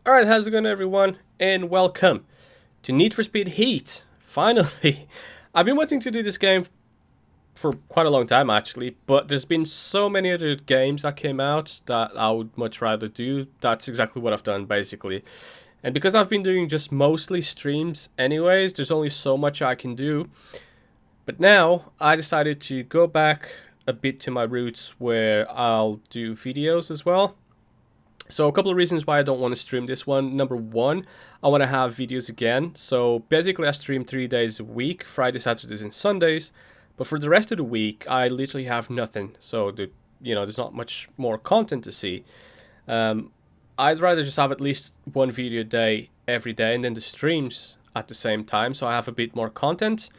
Alright, how's it going everyone, and welcome to Need for Speed Heat. Finally! I've been wanting to do this game for quite a long time actually, but there's been so many other games that came out that I would much rather do. That's exactly what I've done basically. And because I've been doing just mostly streams anyways, there's only so much I can do. But now, I decided to go back a bit to my roots where I'll do videos as well. So a couple of reasons why I don't want to stream this one. Number one, I want to have videos again. So basically I stream 3 days a week, Fridays, Saturdays and Sundays. But for the rest of the week, I literally have nothing. So there's not much more content to see. I'd rather just have at least one video a day every day and then the streams at the same time. So I have a bit more content.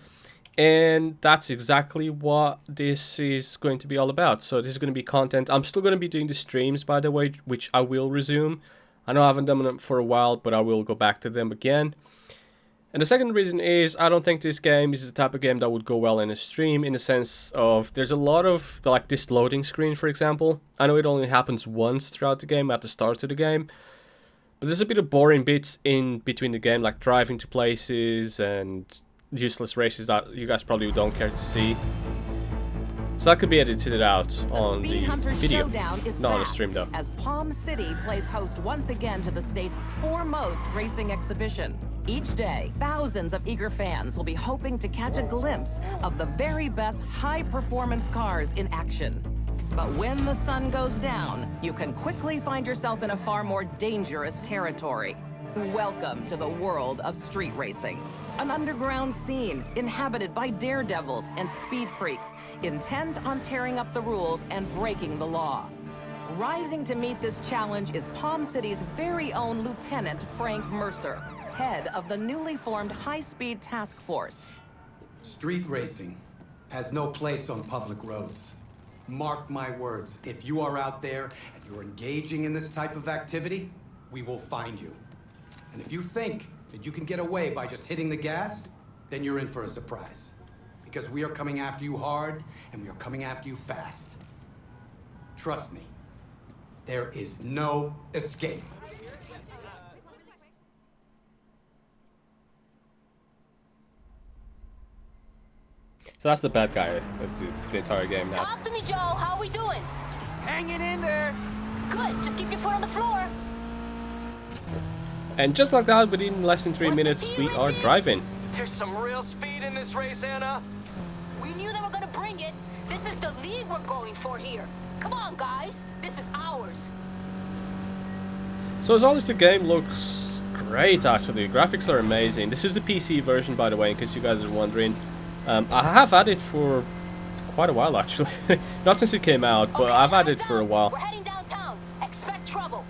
And that's exactly what this is going to be all about. So this is going to be content. I'm still going to be doing the streams, by the way, which I will resume. I know I haven't done them for a while, but I will go back to them again. And the second reason is I don't think this game is the type of game that would go well in a stream, in the sense of there's a lot of, like this loading screen, for example. I know it only happens once throughout the game, at the start of the game. But there's a bit of boring bits in between the game, like driving to places and useless races that you guys probably don't care to see. So that could be edited out on the video, not on the stream though. As Palm City plays host once again to the state's foremost racing exhibition. Each day, thousands of eager fans will be hoping to catch a glimpse of the very best high-performance cars in action. But when the sun goes down, you can quickly find yourself in a far more dangerous territory. Welcome to the world of street racing. An underground scene inhabited by daredevils and speed freaks intent on tearing up the rules and breaking the law. Rising to meet this challenge is Palm City's very own Lieutenant Frank Mercer, head of the newly formed high-speed task force. Street racing has no place on public roads. Mark my words, if you are out there and you're engaging in this type of activity, we will find you. And if you think that you can get away by just hitting the gas, then you're in for a surprise. Because we are coming after you hard, and we are coming after you fast. Trust me, there is no escape. So that's the bad guy of the entire game now. Talk to me, Joe. How are we doing? Hanging in there. Good. Just keep your foot on the floor. And just like that, within less than 3 minutes, we are driving. There's some real speed in this race, Anna. We knew they were gonna bring it. This is the lead we're going for here. Come on, guys. This is ours. So as always, the game looks great actually. The graphics are amazing. This is the PC version, by the way, in case you guys are wondering. I have had it for quite a while actually. Not since it came out, but Okay, I've had it hands for a down. while. We're heading downtown. Expect trouble.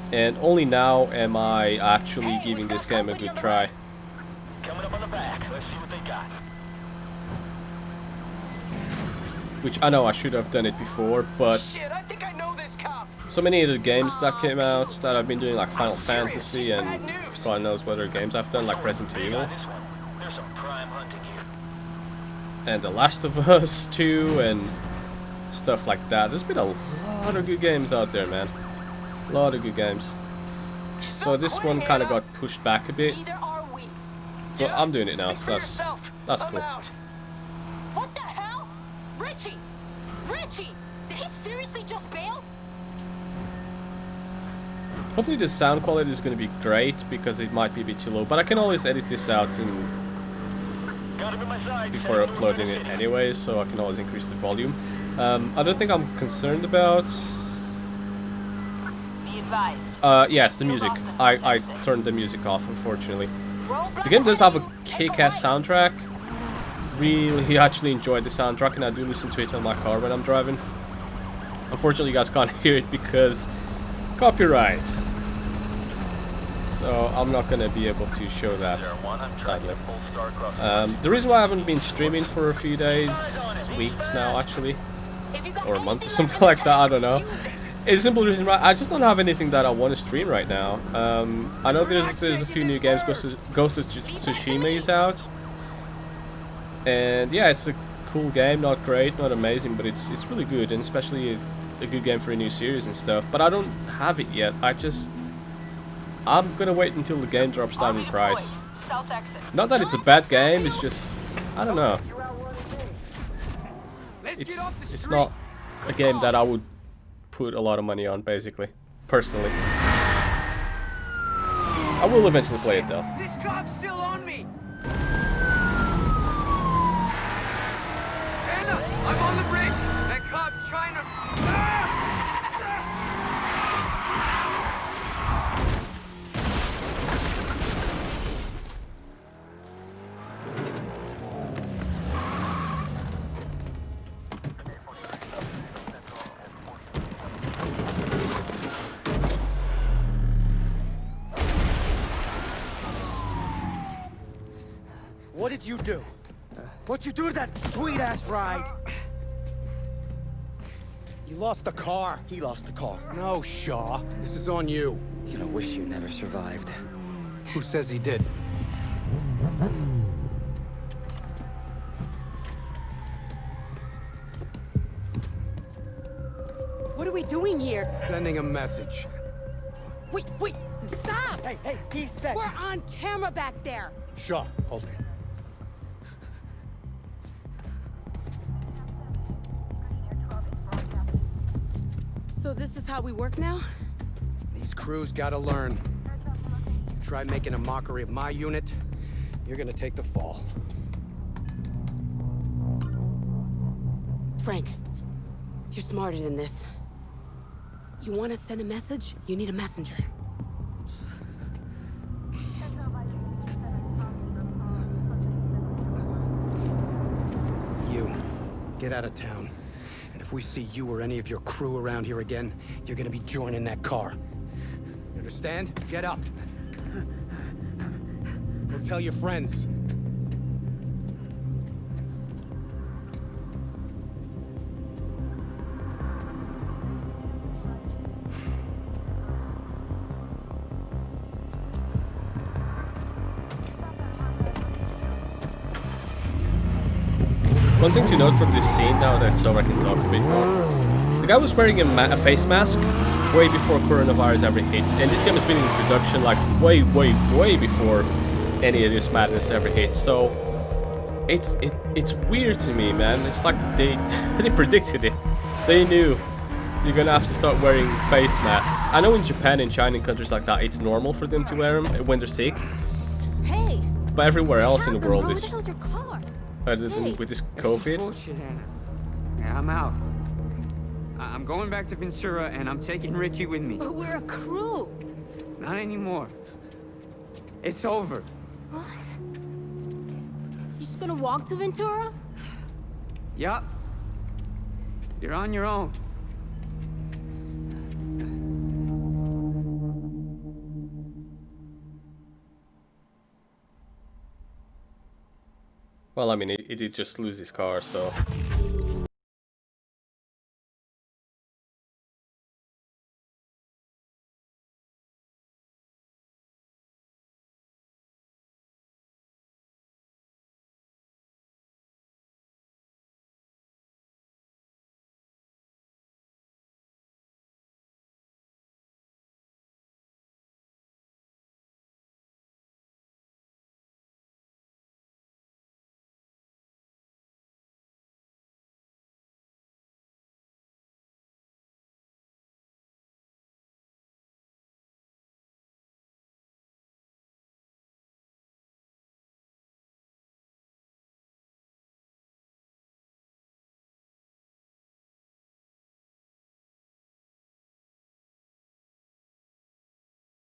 And only now am I actually Hey, giving we've this got game a company good on the try. right. Coming up on the back. Let's see what they got. Which I know I should have done it before, but Shit, I think I know this cop. so many other games that came out shoot. that I've been doing, like Final serious. Fantasy It's and bad news. God knows what other games I've done, like Resident Evil This one. There's some prime hunting here. and The Last of Us 2 and stuff like that. There's been a lot of good games out there, man. A lot of good games. So this one kind of got pushed back a bit, Neither are we. but I'm doing it now, Speak so for that's yourself. cool. I'm out. What the hell? Richie! Richie! Did he seriously just bail? Hopefully the sound quality is going to be great, because it might be a bit too low, but I can always edit this out Got him in my side. before uploading it anyway, so I can always increase the volume. Other thing I'm concerned about, Be advised. yes, the music. I turned the music off, unfortunately. Roadblock The game does have a ahead. Take kick-ass right. soundtrack. Really actually enjoyed the soundtrack, and I do listen to it on my car when I'm driving. Unfortunately, you guys can't hear it because copyright. So I'm not gonna be able to show that, sadly. The reason why I haven't been streaming for a few days, weeks now actually, If you got or a month or anything something left like in the that, I tank, don't know. use it. It's a simple reason why I just don't have anything that I want to stream right now. I know there's a few new games. Ghost of Tsushima is out, and yeah, it's a cool game. Not great, not amazing, but it's really good, and especially a good game for a new series and stuff. But I don't have it yet. I just I'm gonna wait until the game drops down in price. South exit. Not that it's a bad game, it's just, I don't know. It's not a game that I would put a lot of money on, basically. Personally. I will eventually play it though. This cop's still on me! Anna, I'm on the bridge! That cop's trying to... What did you do? What'd you do to that sweet-ass ride? You lost the car. He lost the car. No, Shaw. This is on you. You're gonna wish you never survived. Who says he did? What are we doing here? Sending a message. Wait, stop! Hey, he said... We're on camera back there. Shaw, hold it. So this is how we work now? These crews gotta learn. You try making a mockery of my unit, you're gonna take the fall. Frank, you're smarter than this. You want to send a message? You need a messenger. You, get out of town. And if we see you or any of your crew around here again, you're gonna be joining that car. You understand? Get up. Go tell your friends. One thing to note from this scene now that so I can talk a bit more. The guy was wearing a face mask way before coronavirus ever hit. And this game has been in production like way before any of this madness ever hit. So it's weird to me, man. It's like they predicted it. They knew you're gonna have to start wearing face masks. I know in Japan and China and countries like that it's normal for them to wear them when they're sick. Hey! But everywhere else in the world Where is the hell's your car? other than with this COVID. Bullshit, Anna. Yeah, I'm out. I'm going back to Ventura, and I'm taking Richie with me. But we're a crew. Not anymore. It's over. What? You just gonna walk to Ventura? Yup. You're on your own. Well, I mean, he did just lose his car, so...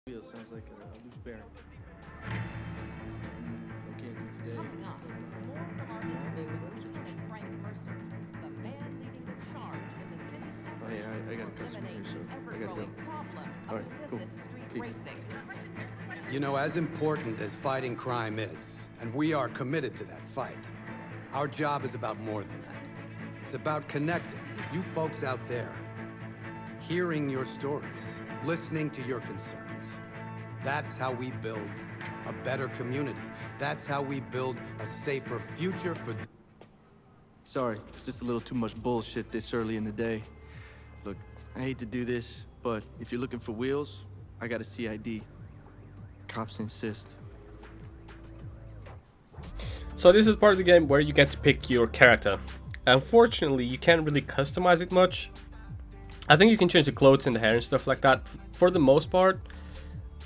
Sounds like a loose bearing. Coming up, more from our interview with Lieutenant Frank Mercer, the man leading the charge in the city's effort hey, I got a to customer eliminate here, so the I gotta ever-growing go. problem All of right, cool. illicit street Peace. racing. You know, as important as fighting crime is, and we are committed to that fight, our job is about more than that. It's about connecting with you folks out there, hearing your stories, listening to your concerns. That's how we build a better community. That's how we build a safer future for... Sorry, it's just a little too much bullshit this early in the day. Look, I hate to do this, but if you're looking for wheels, I got a CID. Cops insist. So this is part of the game where you get to pick your character. Unfortunately, you can't really customize it much. I think you can change the clothes and the hair and stuff like that. For the most part,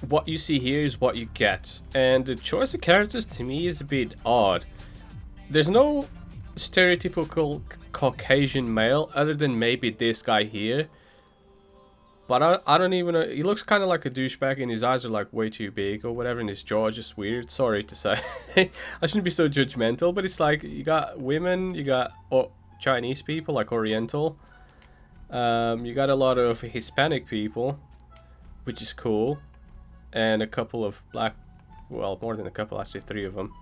what you see here is what you get. And the choice of characters to me is a bit odd. There's no stereotypical Caucasian male other than maybe this guy here. But I don't even know. He looks kind of like a douchebag and his eyes are like way too big or whatever and his jaw is just weird. Sorry to say. I shouldn't be so judgmental, but it's like you got women, you got Chinese people like Oriental. You got a lot of Hispanic people, which is cool. And a couple of black, well, more than a couple, actually 3 of them.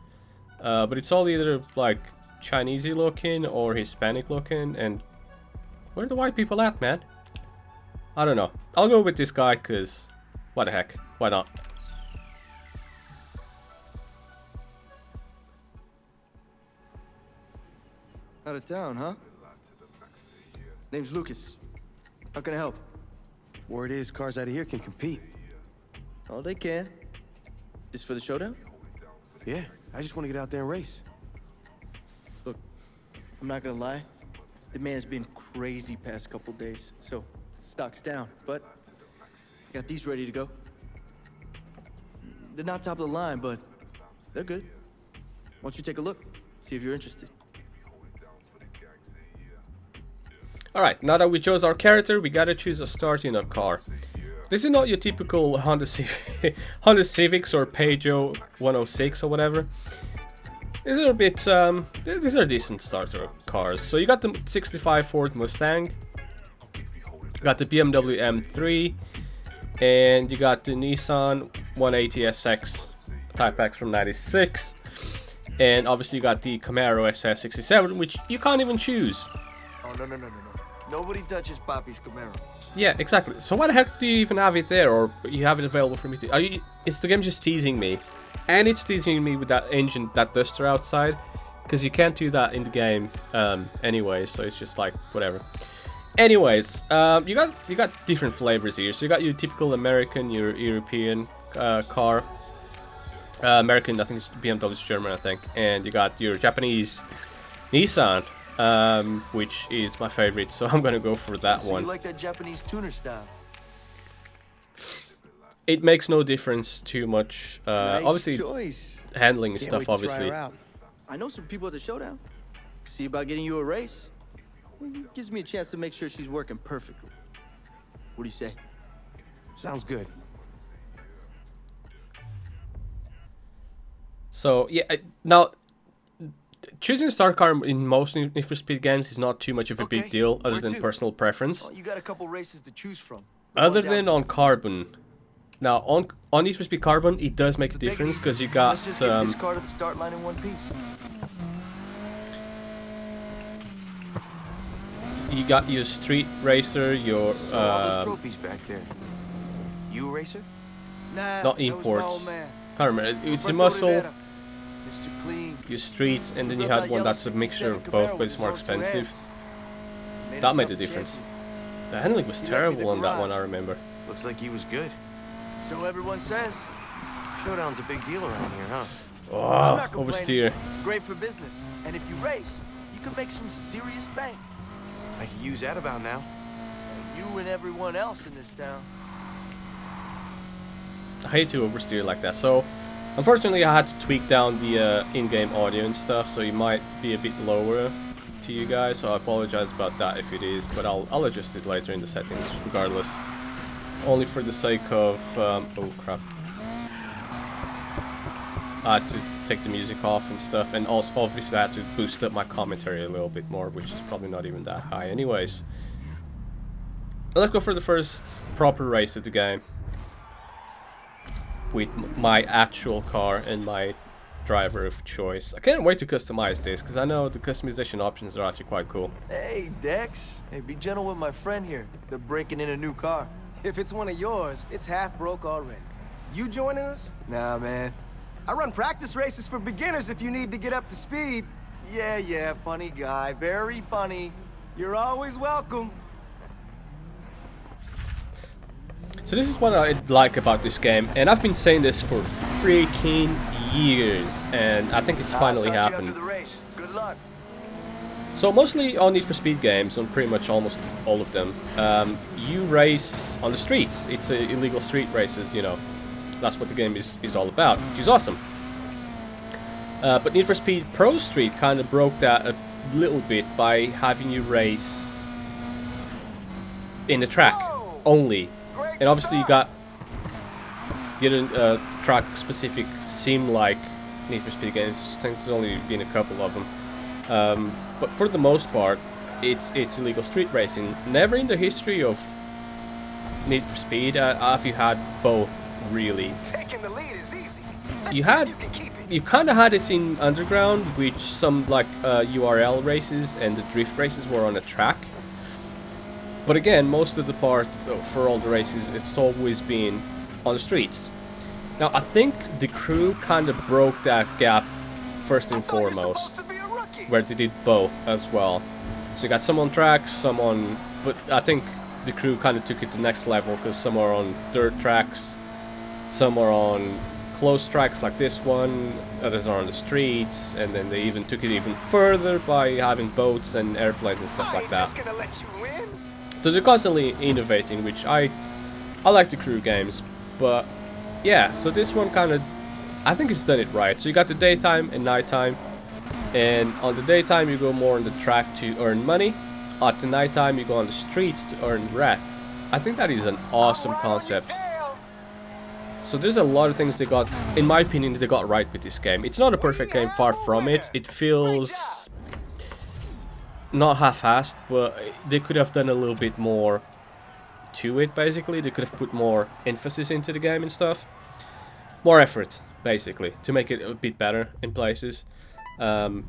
But it's all either like Chinesey looking or Hispanic looking. And where are the white people at, man? I don't know. I'll go with this guy because what the heck? Why not? Out of town, huh? Name's Lucas. How can I help? Word is, cars out of here can compete. Oh, they can. This for the showdown? Yeah, I just want to get out there and race. Look, I'm not gonna lie. The man's been crazy past couple days, so stock's down. But got these ready to go. They're not top of the line, but they're good. Why don't you take a look? See if you're interested. Alright, now that we chose our character, we gotta choose a starting up car. This is not your typical Honda Civics or Peugeot 106 or whatever. These are a bit, these are decent starter cars. So you got the 65 Ford Mustang, got the BMW M3, and you got the Nissan 180 SX Type X from 96. And obviously you got the Camaro SS67, which you can't even choose. Oh, no. Nobody touches Papi's Camaro. Yeah, exactly. So why the heck do you even have it there, or you have it available for me to... Is the game just teasing me? And it's teasing me with that engine, that duster outside, because you can't do that in the game anyway, so it's just like, whatever. Anyways, you got different flavors here. So you got your typical American, your European car. American, I think it's BMW, it's German, I think. And you got your Japanese Nissan. Which is my favorite, so I'm gonna go for that one. You like that Japanese tuner style? It makes no difference too much. Nice obviously, choice. handling and stuff. Obviously, I know some people at the showdown. See about getting you a race. Gives me a chance to make sure she's working perfectly. What do you say? Sounds good. So yeah, now. Choosing a start car in most Need for Speed games is not too much of a big deal, other than personal preference. Well, you got a couple races to choose from. Other than on Carbon. Now, on Need for Speed Carbon, it does make a difference because you got. Let's just get this car to the start line in one piece. You got your street racer, your. all those trophies back there. You a racer? Nah. Not imports. Can't remember. It's a muscle. Your streets, and then you had one that's a mixture of both, but it's more expensive. That made a difference. The handling was terrible on that one, I remember. Looks like he was good. So everyone says. Showdown's a big deal around here, huh? Oh, oversteer. It's great for business, and if you race, you can make some serious bank. I can use that about now. You and everyone else in this town. I hate to oversteer like that, so unfortunately I had to tweak down the in-game audio and stuff, so it might be a bit lower to you guys, so I apologize about that if it is, but I'll adjust it later in the settings regardless. Only for the sake of, oh crap. I had to take the music off and stuff, and also obviously I had to boost up my commentary a little bit more, which is probably not even that high anyways. Let's go for the first proper race of the game. With my actual car and my driver of choice. I can't wait to customize this, because I know the customization options are actually quite cool. Hey, Dex. Hey, be gentle with my friend here. They're breaking in a new car. If it's one of yours, it's half broke already. You joining us? Nah, man. I run practice races for beginners if you need to get up to speed. Yeah, funny guy. Very funny. You're always welcome. So this is what I like about this game, and I've been saying this for freaking years, and I think it's finally happened. Good luck. So mostly on Need for Speed games, on pretty much almost all of them, you race on the streets. It's illegal street races, you know. That's what the game is all about, which is awesome. But Need for Speed Pro Street kind of broke that a little bit by having you race in the track only. And obviously you got the track specific sim-like Need for Speed games. I think there's only been a couple of them. But for the most part, it's illegal street racing. Never in the history of Need for Speed have you had both, really. Taking the lead is easy. You kind of had it in Underground, which some like URL races and the drift races were on a track. But again, most of the part for all the races, it's always been on the streets. Now, I think the crew kind of broke that gap first and foremost, where they did both as well. So you got some on tracks, some on... But I think the crew kind of took it to the next level, because some are on dirt tracks, some are on closed tracks like this one, others are on the streets, and then they even took it even further by having boats and airplanes and stuff like that. So they're constantly innovating, which I like the crew games, but yeah, so this one kind of, I think it's done it right. So you got the daytime and nighttime, and on the daytime you go more on the track to earn money, at the nighttime you go on the streets to earn rat. I think that is an awesome concept. So there's a lot of things they got, in my opinion, they got right with this game. It's not a perfect game, far from it. It feels not half-assed, but they could have done a little bit more to it, basically. They could have put more emphasis into the game and stuff. More effort, basically, to make it a bit better in places. No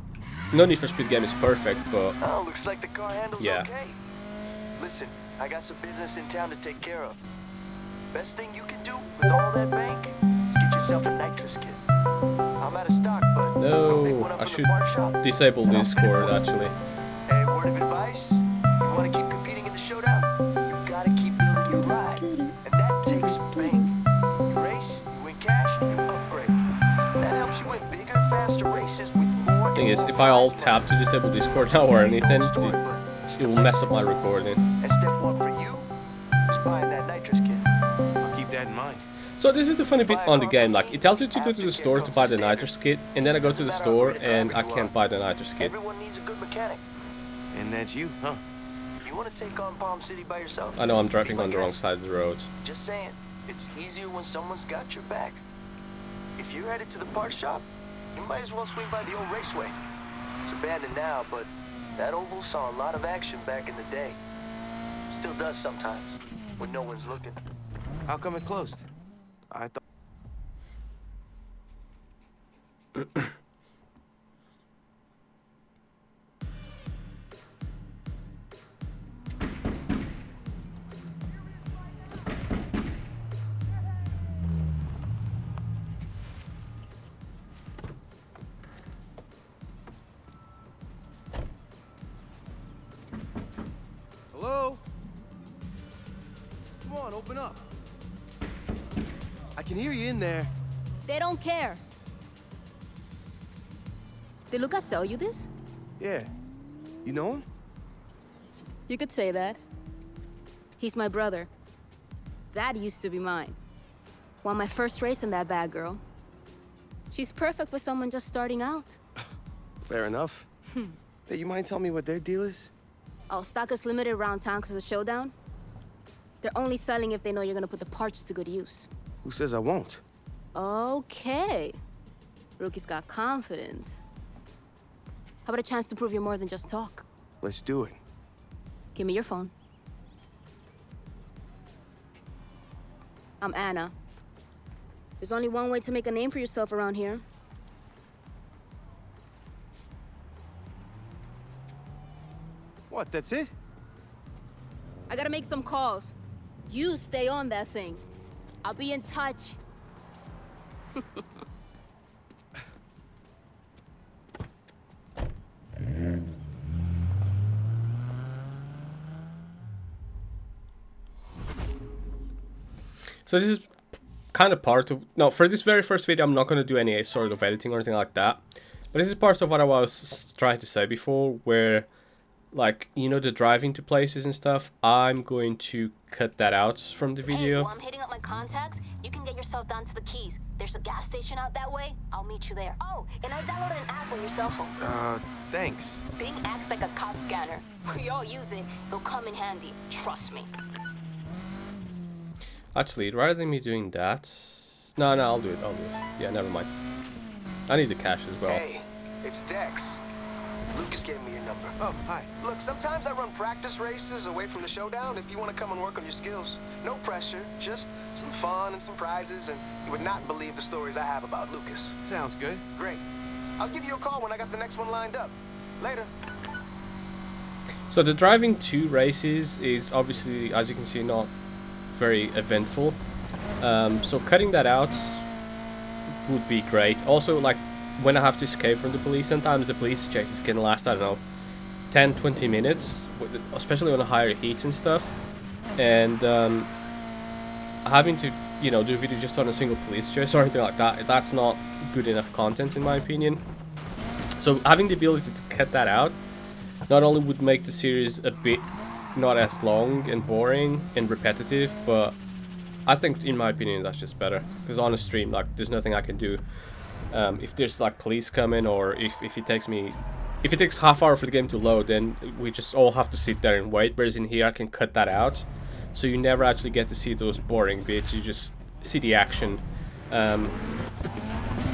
Need for Speed game is perfect, but oh, looks like the car handles yeah. okay. Listen, I got some business in town to take care of. Best thing you can do with all that bank is get yourself a nitrous kit. I'm out of stock, but no, I should disable Discord actually. Hey, word of advice: you want to keep competing in the showdown, you gotta keep building your ride, and that takes bank. You race, you win cash, you upgrade. That helps you win bigger, faster races with more. Thing is, if I alt tab to disable Discord now or anything, it will mess up my recording. And step one for you is buying that nitrous kit. That in mind. So this is the funny bit on the game, like it tells you to go to the store to buy the nitrous kit, and then I go to the store and I can't buy the nitrous kit. Everyone needs a good mechanic. And that's you, huh? You want to take on Palm City by yourself? I know I'm driving on the wrong side of the road. Just saying, it's easier when someone's got your back. If you're headed to the parts shop, you might as well swing by the old raceway. It's abandoned now, but that oval saw a lot of action back in the day. Still does sometimes, when no one's looking. How come it closed? I thought... Hello? Come on, open up. I can hear you in there. They don't care. Did Lucas sell you this? Yeah. You know him? You could say that. He's my brother. That used to be mine. Won my first race in that bad girl. She's perfect for someone just starting out. Fair enough. Hey, you mind telling me what their deal is? Oh, stock is limited around town because of the showdown. They're only selling if they know you're gonna put the parts to good use. Who says I won't? Okay. Rookie's got confidence. How about a chance to prove you're more than just talk? Let's do it. Give me your phone. I'm Ana. There's only one way to make a name for yourself around here. What, that's it? I gotta make some calls. You stay on that thing. I'll be in touch. So this is kind of part of... No, for this very first video, I'm not going to do any sort of editing or anything like that. But this is part of what I was trying to say before, where, like, you know, the driving to places and stuff, I'm going to cut that out from the video. Hey, while I'm hitting up my contacts, you can get yourself down to the Keys. There's a gas station out that way. I'll meet you there. Oh, and I downloaded an app on your cell phone. Thanks. Bing acts like a cop scanner. We all use it. It'll come in handy. Trust me. Actually, rather than me doing that... No, I'll do it. Yeah, never mind. I need the cash as well. Hey, it's Dex. Lucas gave me your number. Oh, hi. Look, sometimes I run practice races away from the showdown if you want to come and work on your skills. No pressure, just some fun and some prizes, and you would not believe the stories I have about Lucas. Sounds good. Great. I'll give you a call when I got the next one lined up. Later. So the driving to races is obviously, as you can see, not very eventful. So cutting that out would be great. Also, like, when I have to escape from the police, sometimes the police chases can last, I don't know, 10-20 minutes, especially on the higher heats and stuff. And having to, you know, do a video just on a single police chase or anything like that, that's not good enough content in my opinion. So having the ability to cut that out not only would make the series a bit not as long and boring and repetitive, but I think, in my opinion, that's just better. Because on a stream, like, there's nothing I can do. If there's like police coming, or if it takes half hour for the game to load, then we just all have to sit there and wait. Whereas in here, I can cut that out, so you never actually get to see those boring bits. You just see the action.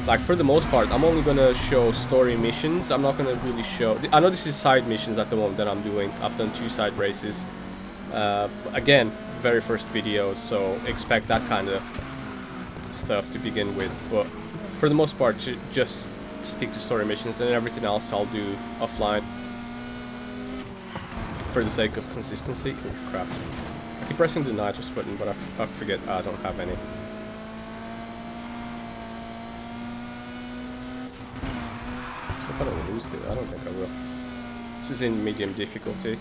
Like, for the most part, I'm only gonna show story missions. I'm not gonna really show... I know this is side missions at the moment that I'm doing. I've done 2 side races. Again, very first video, so expect that kind of stuff to begin with. But for the most part, just stick to story missions, and everything else I'll do offline. For the sake of consistency. Oh, crap. I keep pressing the nitrous button, but I forget I don't have any. I don't lose it. I don't think I will. This is in medium difficulty,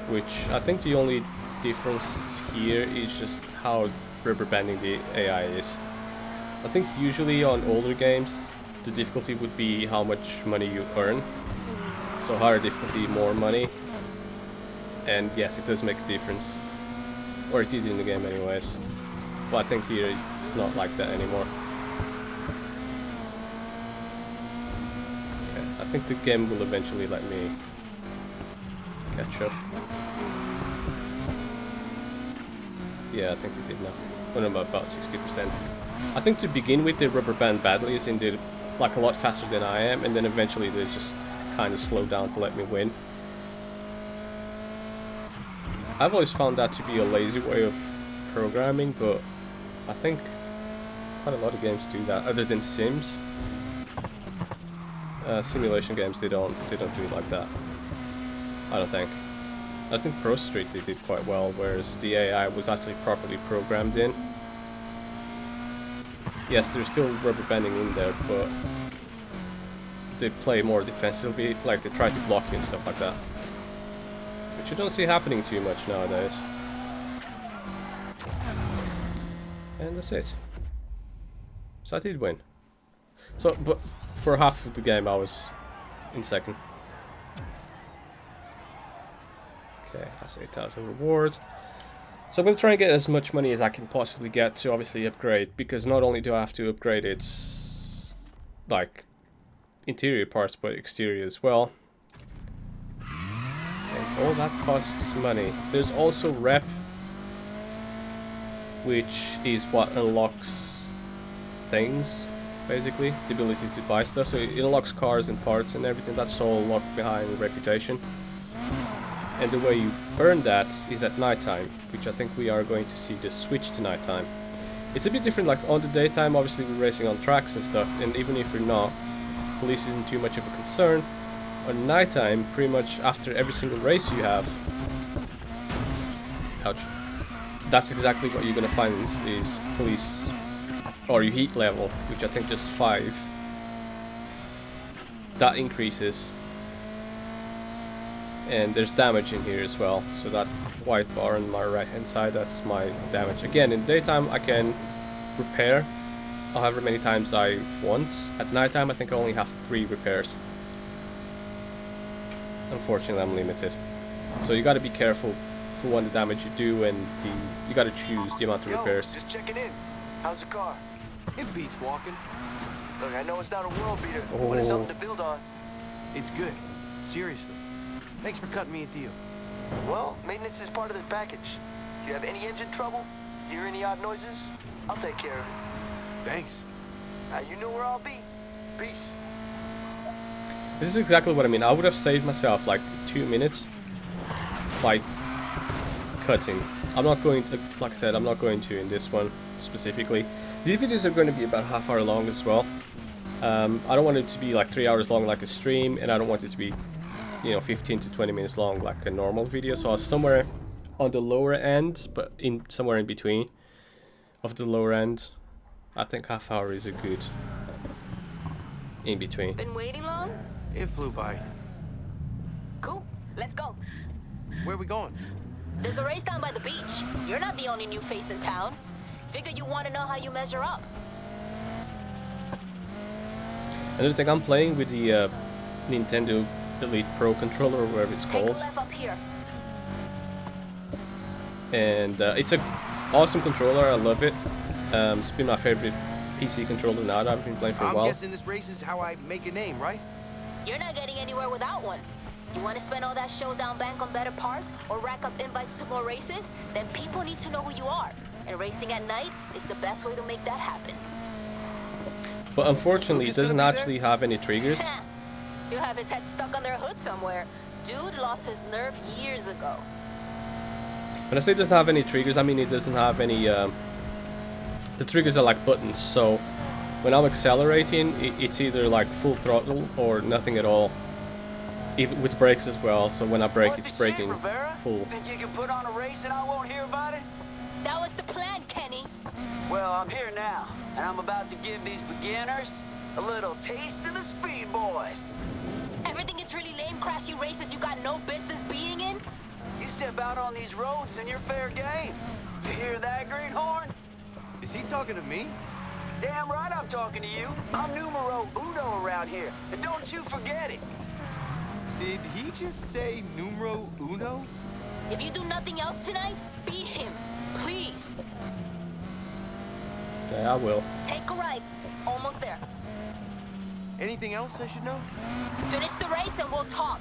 which I think the only difference here is just how rubber banding the AI is. I think usually on older games the difficulty would be how much money you earn. So higher difficulty, more money. And yes, it does make a difference. Or it did in the game anyways. But I think here it's not like that anymore. I think the game will eventually let me catch up. Yeah, I think it did now. When I'm about 60%. I think to begin with, the rubber band badly is indeed like a lot faster than I am, and then eventually they just kind of slow down to let me win. I've always found that to be a lazy way of programming, but I think quite a lot of games do that, other than Sims. Simulation games, they don't do it like that. I don't think. I think Pro Street they did quite well, whereas the AI was actually properly programmed in. Yes, there's still rubber banding in there, but they play more defensively, like they try to block you and stuff like that. Which you don't see happening too much nowadays. And that's it. So I did win. So, but for half of the game I was in second. Okay, that's 8,000 rewards. So I'm going to try and get as much money as I can possibly get to obviously upgrade, because not only do I have to upgrade its like interior parts, but exterior as well. And all that costs money. There's also rep, which is what unlocks things, basically, the ability to buy stuff. So it unlocks cars and parts and everything. That's all locked behind reputation. And the way you earn that is at nighttime, which I think we are going to see the switch to nighttime. It's a bit different, like on the daytime obviously we're racing on tracks and stuff, and even if we're not, police isn't too much of a concern. On nighttime, pretty much after every single race you have, ouch, that's exactly what you're gonna find is police, or your heat level, which I think just 5, that increases And there's damage in here as well. So that white bar on my right hand side, that's my damage. Again, in daytime I can repair however many times I want. At nighttime I think I only have 3 repairs. Unfortunately I'm limited. So you gotta be careful for when the damage you do, and you gotta choose the amount of repairs. Just checking in. How's the car? It beats walking. Look, I know it's not a world beater, but it's something to build on. It's good. Seriously. Thanks for cutting me a deal. Well, maintenance is part of the package. If you have any engine trouble, hear any odd noises, I'll take care of it. Thanks. You know where I'll be. Peace. This is exactly what I mean. I would have saved myself like 2 minutes by cutting. I'm not going to, like I said, I'm not going to in this one specifically. These videos are going to be about half hour long as well. I don't want it to be like 3 hours long like a stream, and I don't want it to be, you know, 15 to 20 minutes long like a normal video. So I was somewhere on the lower end, but somewhere in between of the lower end. I think half hour is a good in between. Been waiting long? It flew by. Cool. Let's go. Where are we going? There's a race down by the beach. You're not the only new face in town. Figure you want to know how you measure up. Another thing, I'm playing with the Nintendo Elite Pro controller, or whatever it's called. Take a left up here. And it's a awesome controller. I love it. It's been my favorite PC controller now that I've been playing for a while. I'm guessing this race is how I make a name, right? You're not getting anywhere without one. You want to spend all that showdown bank on better parts or rack up invites to more races? Then people need to know who you are. And racing at night is the best way to make that happen. But unfortunately, it doesn't actually have any triggers. You have his head stuck under a hood somewhere. Dude lost his nerve years ago. When I say it doesn't have any triggers, I mean it doesn't have any... the triggers are like buttons, so when I'm accelerating, it's either like full throttle or nothing at all. Even with brakes as well, so when I brake, it's braking full. Think you can put on a race and I won't hear about it? That was the plan, Kenny. Well, I'm here now, and I'm about to give these beginners a little taste of the Speed Boys. Everything is really lame, crashy races you got no business being in? You step out on these roads and you're fair game. You hear that, Greenhorn? Is he talking to me? Damn right I'm talking to you. I'm numero uno around here, and don't you forget it. Did he just say numero uno? If you do nothing else tonight, beat him, please. Okay, I will. Take a right. Almost there. Anything else I should know? Finish the race and we'll talk.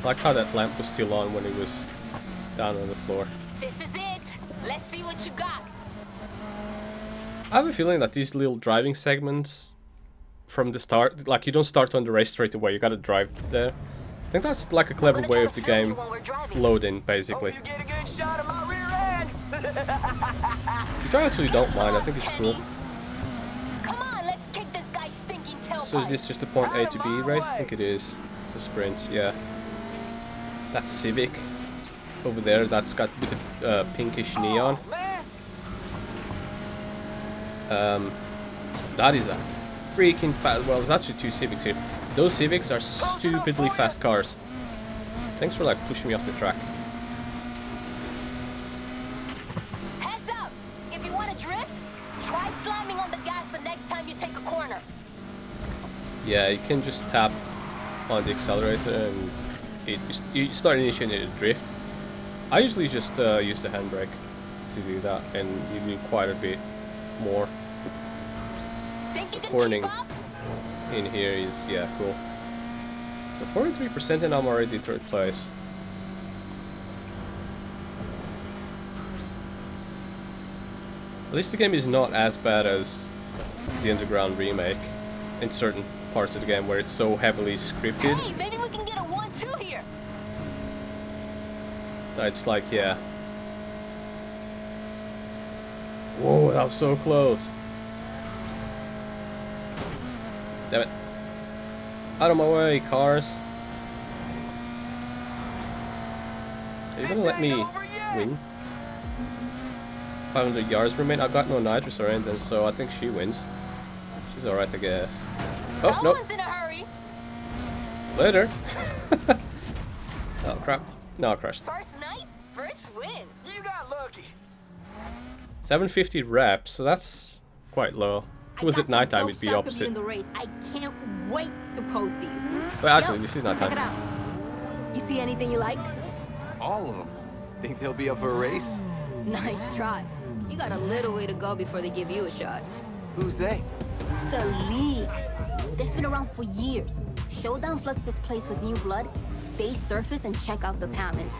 I like how that lamp was still on when it was down on the floor. This is it. Let's see what you got. I have a feeling that these little driving segments from the start, like you don't start on the race straight away, you gotta drive there. I think that's like a clever way of the game loading, basically. You get a good shot of my rear end. Which I actually don't mind, I think it's cool. Come on, let's kick this guy's stinking tailpipe. So is this just a point A to B race? I think it is. It's a sprint, yeah. That's Civic over there, that's got with the pinkish neon. That is a freaking fast. Well, there's actually 2 Civics here. Those Civics are stupidly fast cars. Thanks for like pushing me off the track. Heads up! If you want to drift, try slamming on the gas the next time you take a corner. Yeah, you can just tap on the accelerator and you start initiating a drift. I usually just use the handbrake to do that, and you do quite a bit more. So cornering in here is, yeah, cool. So 43% and I'm already 3rd place. At least the game is not as bad as the Underground remake in certain parts of the game where it's so heavily scripted. Hey, maybe we can get a 1-2 here. That it's like, yeah. Whoa, that was so close. Damn it. Out of my way, cars. Are you gonna let me win? 500 yards remain. I've got no nitrous or anything, so I think she wins. She's alright, I guess. Oh, no. Someone's in a hurry. Later. Oh crap. No, I crashed. First night, first win. You got lucky. 750 reps, so that's quite low. If it was at nighttime, it'd be opposite. In the race. I can't wait to post these. But actually, this is nighttime. Check it out. You see anything you like? All of them. Think they'll be up for a race? Nice try. You got a little way to go before they give you a shot. Who's they? The League. They've been around for years. Showdown floods this place with new blood. They surface and check out the talent.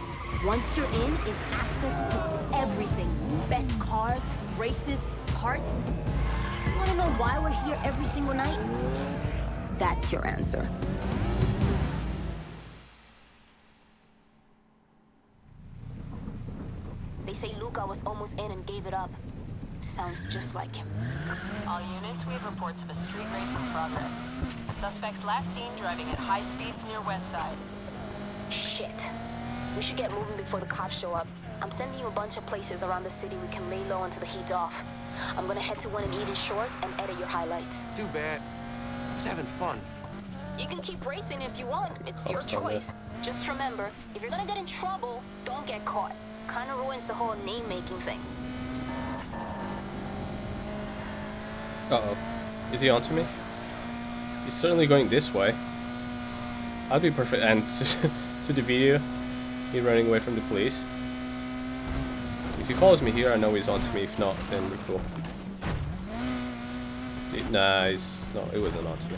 Once you're in, it's access to everything. Best cars, races, parts. You wanna know why we're here every single night? That's your answer. They say Luca was almost in and gave it up. Sounds just like him. All units, we have reports of a street race in progress. Suspects last seen driving at high speeds near West Side. Shit. We should get moving before the cops show up. I'm sending you a bunch of places around the city we can lay low until the heat's off. I'm gonna head to one in Eden Shorts and edit your highlights. Too bad. I was having fun. You can keep racing if you want. It's your choice. Just remember, if you're gonna get in trouble, don't get caught. Kinda ruins the whole name-making thing. Uh-oh. Is he onto me? He's certainly going this way. I'll be perfect end to the video. He running away from the police. So if he follows me here, I know he's onto me. If not, then we're cool. Nice. No, it wasn't onto me.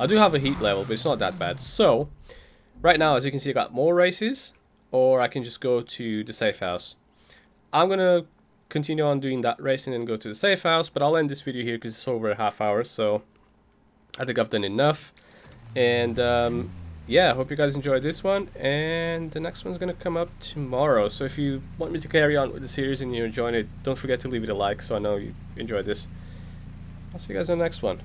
I do have a heat level, but it's not that bad. So, right now, as you can see, I got more races. Or I can just go to the safe house. I'm gonna continue on doing that racing and go to the safe house, but I'll end this video here because it's over a half hour, so I think I've done enough. And yeah, I hope you guys enjoyed this one, and the next one's gonna come up tomorrow. So if you want me to carry on with the series and you're enjoying it, don't forget to leave it a like so I know you enjoyed this. I'll see you guys in the next one.